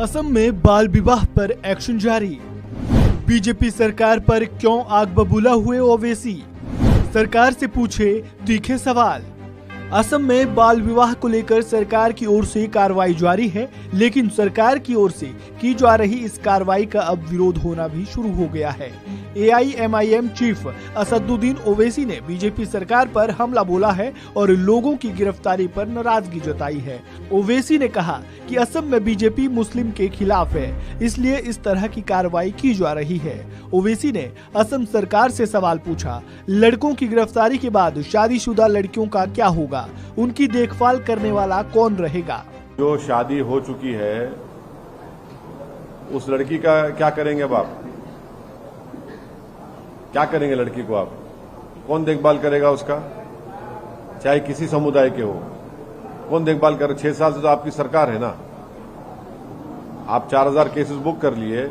असम में बाल विवाह पर एक्शन जारी। बीजेपी सरकार पर क्यों आग बबूला हुए ओवैसी, सरकार से पूछे तीखे सवाल। असम में बाल विवाह को लेकर सरकार की ओर से कार्रवाई जारी है, लेकिन सरकार की ओर से की जा रही इस कार्रवाई का अब विरोध होना भी शुरू हो गया है। AIMIM चीफ असदुद्दीन ओवैसी ने बीजेपी सरकार पर हमला बोला है और लोगों की गिरफ्तारी पर नाराजगी जताई है। ओवैसी ने कहा कि असम में बीजेपी मुस्लिम के खिलाफ है, इसलिए इस तरह की कार्रवाई की जा रही है। ओवैसी ने असम सरकार से सवाल पूछा, लड़कों की गिरफ्तारी के बाद शादीशुदा लड़कियों का क्या होगा, उनकी देखभाल करने वाला कौन रहेगा। जो शादी हो चुकी है उस लड़की का क्या करेंगे अब आप? क्या करेंगे लड़की को आप? कौन देखभाल करेगा उसका? चाहे किसी समुदाय के हो, कौन देखभाल करे? 6 साल से तो आपकी सरकार है ना। आप 4000 केसेस बुक कर लिए,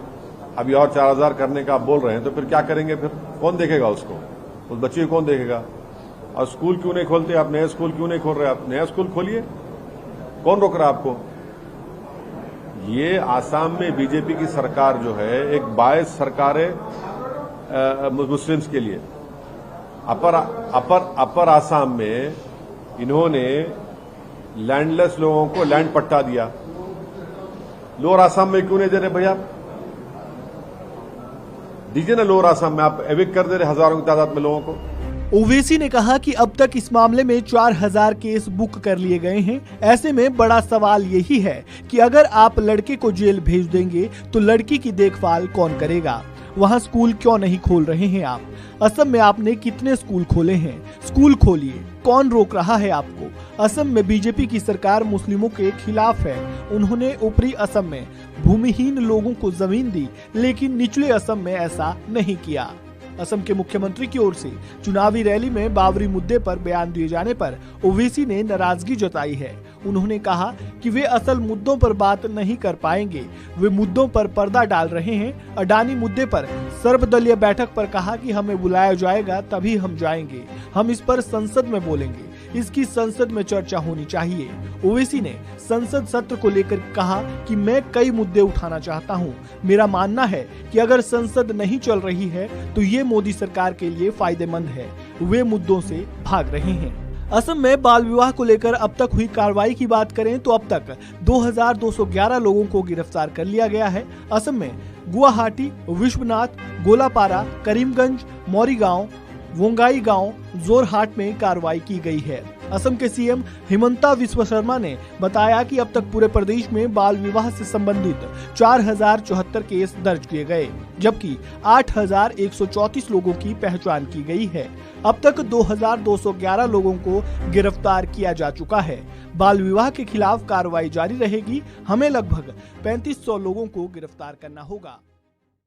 अभी और 4000 करने का आप बोल रहे हैं, तो फिर क्या करेंगे? फिर कौन देखेगा उसको? उस बच्चे को कौन देखेगा? और स्कूल क्यों नहीं खोलते आप? नया स्कूल क्यों नहीं खोल रहे आप? नया स्कूल खोलिए, कौन रोक रहा है आपको? ये आसाम में बीजेपी की सरकार जो है एक बायस सरकार है मुस्लिम्स के लिए। अपर आसाम में इन्होंने लैंडलेस लोगों को लैंड पट्टा दिया। लोअर आसाम में क्यों नहीं दे रहे भैया? दीजिए ना, लोअर आसाम में आप एविक्ट कर दे रहे हजारों की तादाद में लोगों को। ओवैसी ने कहा कि अब तक इस मामले में 4000 केस बुक कर लिए गए हैं। ऐसे में बड़ा सवाल यही है कि अगर आप लड़के को जेल भेज देंगे तो लड़की की देखभाल कौन करेगा? वहाँ स्कूल क्यों नहीं खोल रहे हैं आप? असम में आपने कितने स्कूल खोले हैं? स्कूल खोलिए, कौन रोक रहा है आपको? असम में बीजेपी की सरकार मुस्लिमों के खिलाफ है। उन्होंने ऊपरी असम में भूमिहीन लोगों को जमीन दी, लेकिन निचले असम में ऐसा नहीं किया। असम के मुख्यमंत्री की ओर से चुनावी रैली में बाबरी मुद्दे पर बयान दिए जाने पर ओवैसी ने नाराजगी जताई है। उन्होंने कहा कि वे असल मुद्दों पर बात नहीं कर पाएंगे, वे मुद्दों पर पर्दा डाल रहे हैं। अडानी मुद्दे पर सर्वदलीय बैठक पर कहा कि हमें बुलाया जाएगा तभी हम जाएंगे, हम इस पर संसद में बोलेंगे, इसकी संसद में चर्चा होनी चाहिए। ओवैसी ने संसद सत्र को लेकर कहा कि मैं कई मुद्दे उठाना चाहता हूं। मेरा मानना है कि अगर संसद नहीं चल रही है तो ये मोदी सरकार के लिए फायदेमंद है, वे मुद्दों से भाग रहे हैं। असम में बाल विवाह को लेकर अब तक हुई कार्रवाई की बात करें तो अब तक 2211 लोगों को गिरफ्तार कर लिया गया है। असम में गुवाहाटी, विश्वनाथ, गोलापारा, करीमगंज, मौरीगांव, वोंगाई गांव, जोरहाट में कार्रवाई की गई है। असम के CM हिमंता विश्व शर्मा ने बताया कि अब तक पूरे प्रदेश में बाल विवाह से संबंधित 4074 केस दर्ज किए गए, जबकि 8134 लोगों की पहचान की गई है। अब तक 2211 लोगों को गिरफ्तार किया जा चुका है। बाल विवाह के खिलाफ कार्रवाई जारी रहेगी। हमें लगभग 3500 लोगों को गिरफ्तार करना होगा।